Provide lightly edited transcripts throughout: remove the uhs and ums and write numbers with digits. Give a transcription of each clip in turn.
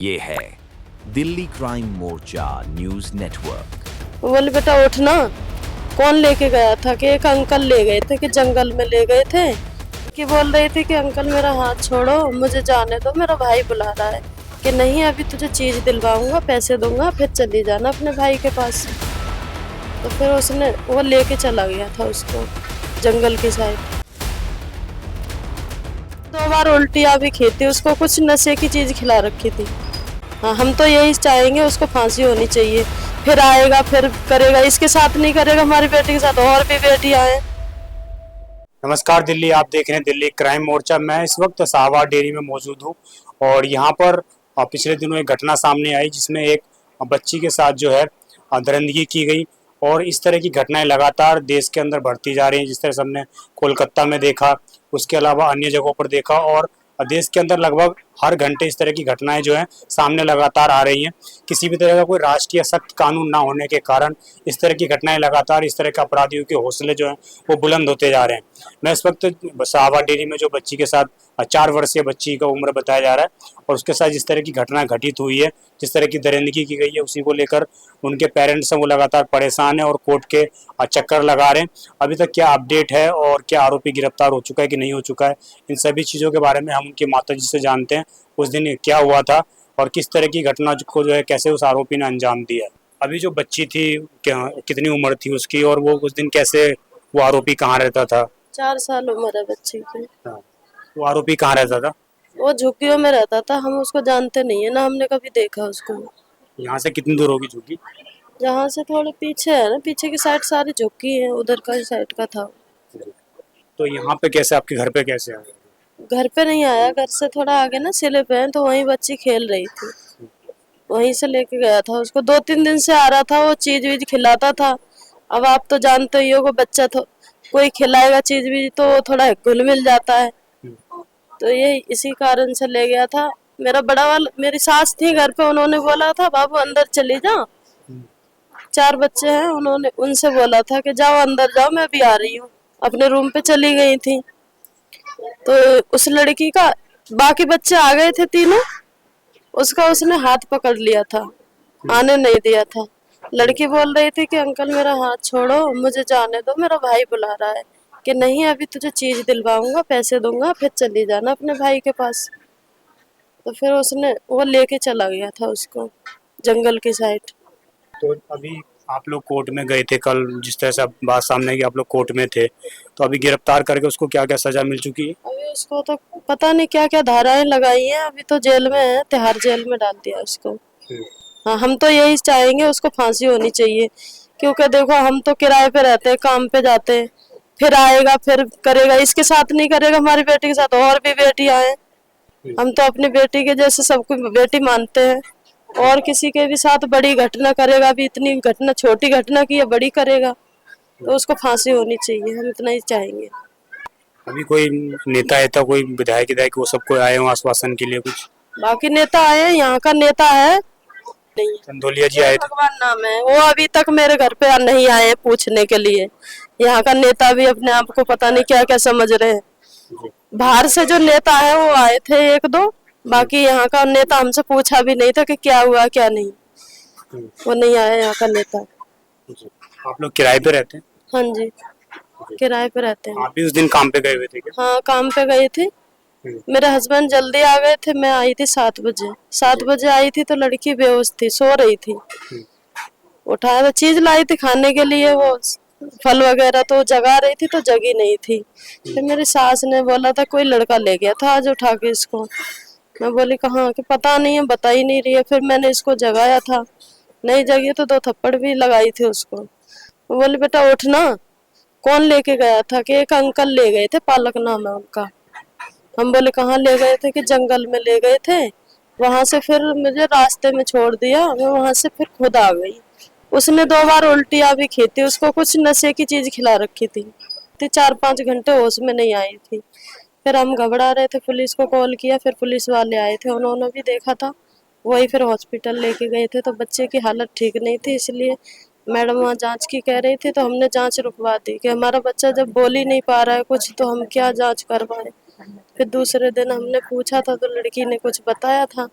ये है दिल्ली क्राइम मोर्चा news network. बोले बेटा उठ ना। कौन लेके गया था कि एक अंकल ले गए थे कि जंगल में ले गए थे कि बोल रहे थे कि अंकल मेरा हाथ छोड़ो, मुझे जाने दो, मेरा भाई बुला रहा है कि नहीं अभी तुझे चीज दिलवाऊंगा, पैसे दूंगा, फिर चली जाना अपने भाई के पास। तो फिर उसने वो लेके चला गया था उसको जंगल की साइड। 2 बार उल्टियाँ भी की थी, उसको कुछ नशे की चीज खिला रखी थी। हाँ, हम तो यही चाहेंगे उसको फांसी होनी चाहिए। फिर आएगा फिर करेगा, इसके साथ नहीं करेगा, हमारी बेटी के साथ और भी बेटियां हैं। नमस्कार दिल्ली, आप देख रहे हैं दिल्ली क्राइम मोर्चा। मैं इस वक्त शाहबाद डेयरी में मौजूद हूं और यहां पर पिछले दिनों एक घटना सामने आई जिसमें एक बच्ची के साथ जो है दरिंदगी की गई और इस तरह की घटनाएं लगातार देश के अंदर बढ़ती जा रही हैं। जिस तरह से हमने कोलकाता में देखा, उसके अलावा अन्य जगहों पर देखा और देश के अंदर लगभग हर घंटे इस तरह की घटनाएं जो हैं सामने लगातार आ रही हैं। किसी भी तरह का कोई राष्ट्रीय सख्त कानून ना होने के कारण इस तरह की घटनाएं लगातार, इस तरह के अपराधियों के हौसले जो हैं वो बुलंद होते जा रहे हैं। मैं इस वक्त शाहबाद डेयरी में जो बच्ची के साथ 4 वर्षीय बच्ची का उम्र बताया जा रहा है और उसके साथ जिस तरह की घटना घटित हुई है, जिस तरह की दरिंदगी की गई है, उसी को लेकर उनके पेरेंट्स हैं वो लगातार परेशान हैं और कोर्ट के चक्कर लगा रहे हैं। अभी तक क्या अपडेट है और क्या आरोपी गिरफ्तार हो चुका है कि नहीं हो चुका है, इन सभी चीज़ों के बारे में हम उनकी माताजी से जानते हैं उस दिन क्या हुआ था और किस तरह की घटना को जो है कैसे उस आरोपी ने अंजाम दिया। अभी जो बच्ची थी क्या कितनी उम्र थी उसकी और वो उस दिन कैसे, वो आरोपी कहाँ रहता था? 4 साल उम्र है बच्ची की। हाँ, वो आरोपी कहाँ रहता था? वो झुग्गियों में रहता था, हम उसको जानते नहीं है ना, हमने कभी देखा उसको। यहाँ से कितनी दूर होगी झुग्गी? जहाँ से थोड़े पीछे है ना, पीछे की साइड सारी झुग्गी है, उधर का साइड का था। तो यहाँ पे कैसे, आपके घर पे कैसे आया? घर पे नहीं आया, घर से थोड़ा आगे ना सिले पे है, तो वहीं बच्ची खेल रही थी, वहीं से लेके गया था उसको। 2-3 दिन से आ रहा था, वो चीज वीज खिलाता था। अब आप तो जानते ही हो, बच्चा तो कोई खिलाएगा चीज वीज तो थोड़ा घुल मिल जाता है। तो ये इसी कारण से ले गया था। मेरा बड़ा वाला, मेरी सास थी घर पे, उन्होंने बोला था बाबू अंदर चली जाओ, 4 बच्चे हैं, उन्होंने उनसे बोला था कि जाओ अंदर जाओ, मैं भी आ रही हूँ। अपने रूम पे चली गई थी। तो उस लड़की का, बाकी बच्चे आ गए थे तीनों, उसका उसने हाथ पकड़ लिया था, आने नहीं दिया था। लड़की बोल रही थी कि अंकल मेरा हाथ छोड़ो, मुझे जाने दो, मेरा भाई बुला रहा है कि नहीं अभी तुझे चीज दिलवाऊंगा, पैसे दूंगा, फिर चली जाना अपने भाई के पास। तो फिर उसने वो लेके चला गया था उसको जंगल की साइड। तो अभी आप लोग कोर्ट में गए थे कल, जिस तरह से बात सामने की, आप लोग कोर्ट में थे, तो अभी गिरफ्तार करके उसको क्या क्या सजा मिल चुकी है? अभी उसको तो पता नहीं क्या क्या धाराएं लगाई हैं, अभी तो जेल में है, तिहाड़ जेल में डाल दिया उसको। हाँ, हम तो यही चाहेंगे उसको फांसी होनी चाहिए, क्योंकि देखो हम तो किराए पे रहते हैं, काम पे जाते हैं, फिर आएगा फिर करेगा, इसके साथ नहीं करेगा, हमारी बेटी के साथ और भी बेटियां हैं। हम तो अपनी बेटी के जैसे सबको बेटी मानते हैं, और किसी के भी साथ बड़ी घटना करेगा, अभी इतनी घटना, छोटी घटना की है, बड़ी करेगा, तो उसको फांसी होनी चाहिए, हम इतना ही चाहेंगे। अभी कोई नेता है, कोई विधायक विधायक वो सब कोई आए हो आश्वासन के लिए कुछ? बाकी नेता आए हैं, यहाँ का नेता है नहीं, चंदोलिया जी आए थे? भगवान नाम है, वो अभी तक मेरे घर पे नहीं आए पूछने के लिए। यहाँ का नेता भी अपने आप को पता नहीं क्या क्या समझ रहे हैं। बाहर से जो नेता है वो आए थे 1-2, बाकी यहाँ का नेता हमसे पूछा भी नहीं था कि क्या हुआ क्या नहीं, वो नहीं आया यहाँ का नेता। आप लोग किराए पे रहते हैं? हाँ जी, किराए पे रहते हैं। आप भी उस दिन काम पे गए हुए थे क्या? हाँ, काम पे गई थी। मेरे हस्बैंड जल्दी आ गए थे, मैं आई थी 7 बजे। 7 बजे आई थी तो लड़की बेहोश थी, सो रही थी। उठाया तो चीज लाई थी खाने के लिए, वो फल वगैरह, तो जगा रही थी तो जगी नहीं थी। फिर मेरी सास ने बोला था कोई लड़का ले गया था आज उठा के इसको। मैं बोली कहाँ, कि पता नहीं है, बता ही नहीं रही है। फिर मैंने इसको जगाया था, नहीं जगी तो 2 थप्पड़ भी लगाई थी उसको। मैं बोली बेटा उठ ना। कौन लेके गया था कि एक अंकल ले गए थे, पालक नाम है उनका। हम बोले कहाँ ले गए थे कि जंगल में ले गए थे, वहां से फिर मुझे रास्ते में छोड़ दिया, मैं वहां से फिर खुद आ गई। उसने 2 बार उल्टियाँ भी की थी, उसको कुछ नशे की चीज खिला रखी थी। 4-5 घंटे होश में नहीं आई थी। फिर हम घबरा रहे थे, पुलिस को कॉल किया, फिर पुलिस वाले आए थे, उन्होंने भी देखा था, वही फिर हॉस्पिटल लेके गए थे। तो बच्चे की हालत ठीक नहीं थी, इसलिए मैडम वहाँ जांच की कह रही थी, तो हमने जांच रुकवा दी कि हमारा बच्चा जब बोल ही नहीं पा रहा है कुछ, तो हम क्या जांच करवाएं। फिर दूसरे दिन हमने पूछा था तो लड़की ने कुछ बताया था,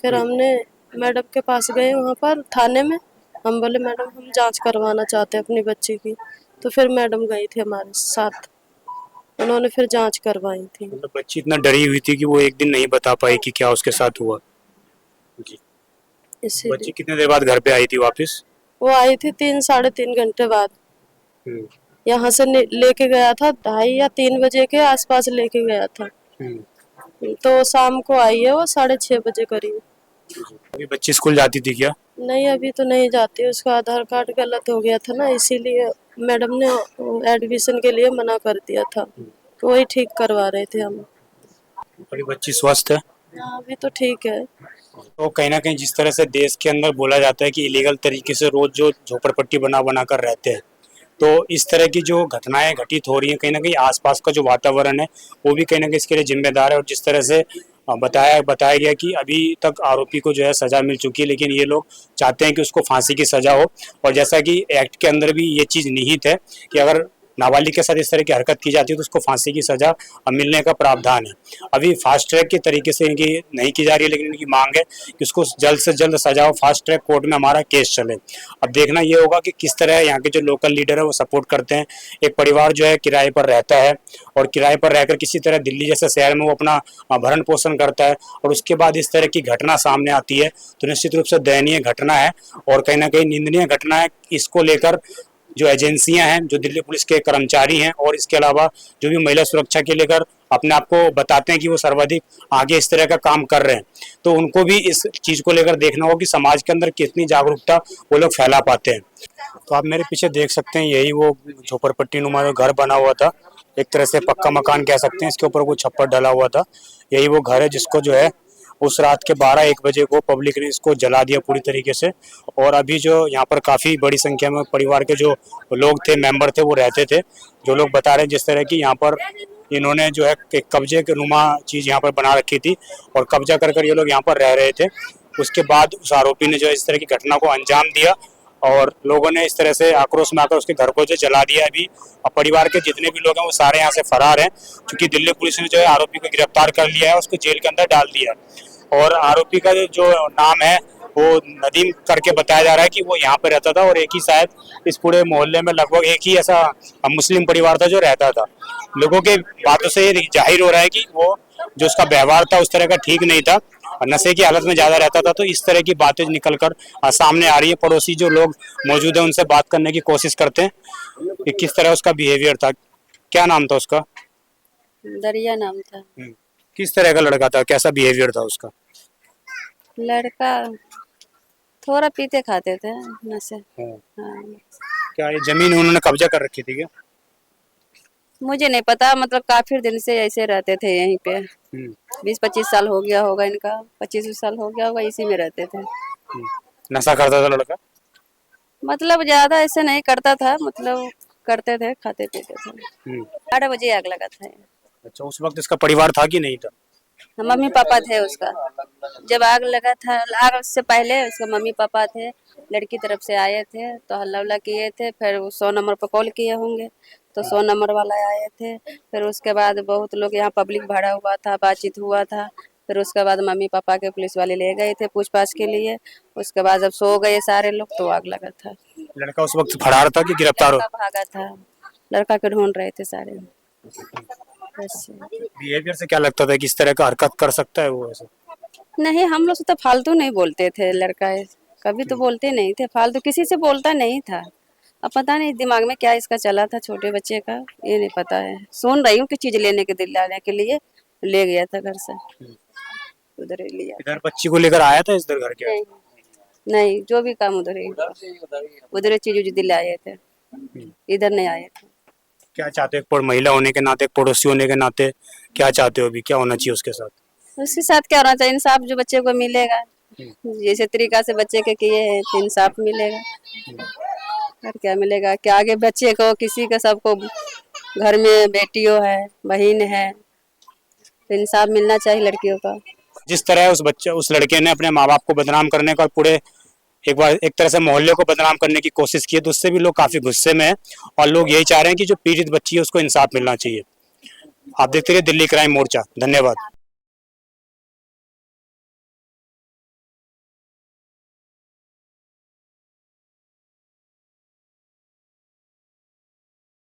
फिर हमने मैडम के पास गए वहाँ पर थाने में। हम बोले मैडम हम जांच करवाना चाहते हैं अपनी बच्ची की। तो फिर मैडम गई थी हमारे साथ, उन्होंने फिर जांच करवाई थी। मतलब बच्ची इतना डरी हुई थी कि वो एक दिन नहीं बता पाई कि क्या उसके साथ हुआ। जी। बच्ची इसीलिए कितने देर बाद घर पे आई थी वापस? वो आई थी 3-3.5 घंटे बाद। हम्म, यहाँ से लेके गया था 2:30 या 3 बजे के आसपास लेके गया था। तो शाम को आई है वो 6:30 बजे करीब। अभी बच्ची स्कूल जाती थी क्या? नहीं अभी तो नहीं जाती, उसका आधार कार्ड गलत हो गया था ना, इसीलिए मैडम ने एडमिशन के लिए मना कर दिया था। तो वही ठीक करवा रहे थे हम। अभी बच्ची स्वस्थ है? हाँ अभी तो ठीक है। तो कहीं ना कहीं जिस तरह से देश के अंदर बोला जाता है कि इलीगल तरीके से रोज जो झोपड़पट्टी बना बना कर रहते हैं, तो इस तरह की जो घटनाएं घटित हो रही हैं कहीं ना कहीं आसपास का जो वातावरण है वो भी कहीं ना कहीं इसके लिए जिम्मेदार है। और जिस तरह से बताया गया कि अभी तक आरोपी को जो है सजा मिल चुकी है, लेकिन ये लोग चाहते हैं कि उसको फांसी की सजा हो। और जैसा कि एक्ट के अंदर भी ये चीज़ निहित है कि अगर नाबालिग के साथ इस तरह की हरकत की जाती है तो उसको फांसी की सजा मिलने का प्रावधान है। अभी फास्ट ट्रैक के तरीके से इनकी नहीं की जा रही है, लेकिन इनकी मांग है कि उसको जल्द से जल्द सजा हो, फास्ट ट्रैक कोर्ट में हमारा केस चले। अब देखना ये होगा कि किस तरह यहाँ के जो लोकल लीडर है वो सपोर्ट करते हैं। एक परिवार जो है किराए पर रहता है और किराए पर रहकर किसी तरह दिल्ली जैसे शहर में वो अपना भरण पोषण करता है, और उसके बाद इस तरह की घटना सामने आती है तो निश्चित रूप से दयनीय घटना है और कहीं ना कहीं निंदनीय घटना है। इसको लेकर जो एजेंसियां हैं, जो दिल्ली पुलिस के कर्मचारी हैं और इसके अलावा जो भी महिला सुरक्षा के लेकर अपने आप को बताते हैं कि वो सर्वाधिक आगे इस तरह का काम कर रहे हैं, तो उनको भी इस चीज़ को लेकर देखना होगा कि समाज के अंदर कितनी जागरूकता वो लोग फैला पाते हैं। तो आप मेरे पीछे देख सकते हैं, यही वो झोपड़पट्टी नुमा जो घर बना हुआ था, एक तरह से पक्का मकान कह सकते हैं, इसके ऊपर कोई छप्पर डला हुआ था। यही वो घर है जिसको जो है उस रात के 12-1 बजे को पब्लिक ने इसको जला दिया पूरी तरीके से। और अभी जो यहाँ पर काफ़ी बड़ी संख्या में परिवार के जो लोग थे, मेंबर थे, वो रहते थे। जो लोग बता रहे हैं जिस तरह की यहाँ पर इन्होंने जो है एक कब्जे के नुमा चीज़ यहाँ पर बना रखी थी और कब्जा कर ये लोग यहाँ पर रह रहे थे। उसके बाद उस आरोपी ने जो इस तरह की घटना को अंजाम दिया और लोगों ने इस तरह से आक्रोश में आकर उसके घर को जो जला दिया। अभी परिवार के जितने भी लोग हैं वो सारे यहाँ से फरार हैं, क्योंकि दिल्ली पुलिस ने जो है आरोपी को गिरफ्तार कर लिया है, उसको जेल के अंदर डाल दिया है। और आरोपी का जो नाम है वो नदीम करके बताया जा रहा है कि वो यहाँ पे रहता था और एक ही शायद इस पूरे मोहल्ले में लगभग एक ही ऐसा मुस्लिम परिवार था जो रहता था। लोगों के बातों से ये जाहिर हो रहा है कि वो जो उसका व्यवहार था उस तरह का ठीक नहीं था और नशे की हालत में ज्यादा रहता था। तो इस तरह की बातें निकलकर सामने आ रही है। पड़ोसी जो लोग मौजूद है उनसे बात करने की कोशिश करते हैं कि किस तरह उसका बिहेवियर था। क्या नाम था उसका? दरिया नाम था। किस तरह का लड़का था, कैसा बिहेवियर था उसका? लड़का थोड़ा पीते खाते थे नशे। हाँ। क्या ये जमीन उन्होंने कब्जा कर रखी थी क्या? मुझे नहीं पता, मतलब काफी दिन से ऐसे रहते थे यहीं पे। 20-25 साल हो गया होगा इनका, 25 साल हो गया होगा, इसी में रहते थे। नशा करता था लड़का? मतलब ज्यादा ऐसे नहीं करता था, मतलब करते थे, खाते पीते थे। 8 बजे आग लगा था। अच्छा, उस वक्त इसका परिवार था कि नहीं था? मम्मी पापा थे उसका जब आग लगा था। आग से पहले उसके मम्मी पापा थे, लड़की तरफ से आए थे तो हल्ला उल्ला किए थे। फिर 100 नंबर पर कॉल किए होंगे तो 100 नंबर वाला आए थे। फिर उसके बाद बहुत लोग यहाँ पब्लिक भरा हुआ था, बातचीत हुआ था। फिर उसके बाद मम्मी पापा के पुलिस वाले ले गए थे पूछताछ के लिए। उसके बाद जब सो गए सारे लोग तो आग लगा था। लड़का उस वक्त फरार था कि गिरफ्तार हो? भागा था, लड़का के ढूंढ रहे थे सारे। बिहेवियर से क्या लगता था कि इस तरह का हरकत कर सकता है वो? ऐसे नहीं, हम लोग से तो फालतू नहीं बोलते थे। लड़का कभी तो बोलते नहीं थे फालतू, किसी से बोलता नहीं था। अब पता नहीं दिमाग में क्या इसका चला था छोटे बच्चे का, ये नहीं पता है। सुन रही हूँ कि चीज लेने के दिलाने के लिए ले गया था घर से, उधर ही लिया। इधर बच्ची को लेकर आया था इधर घर के? नहीं, जो भी काम उधर ही चीज दिलाए थे, इधर नहीं आए थे। क्या चाहते हो, एक महिला होने के नाते, एक पड़ोसी होने के नाते क्या चाहते हो अभी, क्या होना चाहिए उसके साथ? उसके साथ क्या होना चाहिए? इंसाफ जो बच्चे को मिलेगा, जैसे तरीका से बच्चे के किए हैं तो इंसाफ मिलेगा। और क्या मिलेगा कि आगे बच्चे को किसी का, सबको घर में बेटियों है, बहन है, तो इंसाफ मिलना चाहिए लड़कियों का। जिस तरह उस लड़के ने अपने माँ बाप को बदनाम करने का और पूरे एक तरह से मोहल्ले को बदनाम करने की कोशिश की है, तो उससे भी लोग काफी गुस्से में हैं और लोग यही चाह रहे हैं कि जो पीड़ित बच्ची है उसको इंसाफ मिलना चाहिए। आप देखते रहिए दिल्ली क्राइम मोर्चा। धन्यवाद।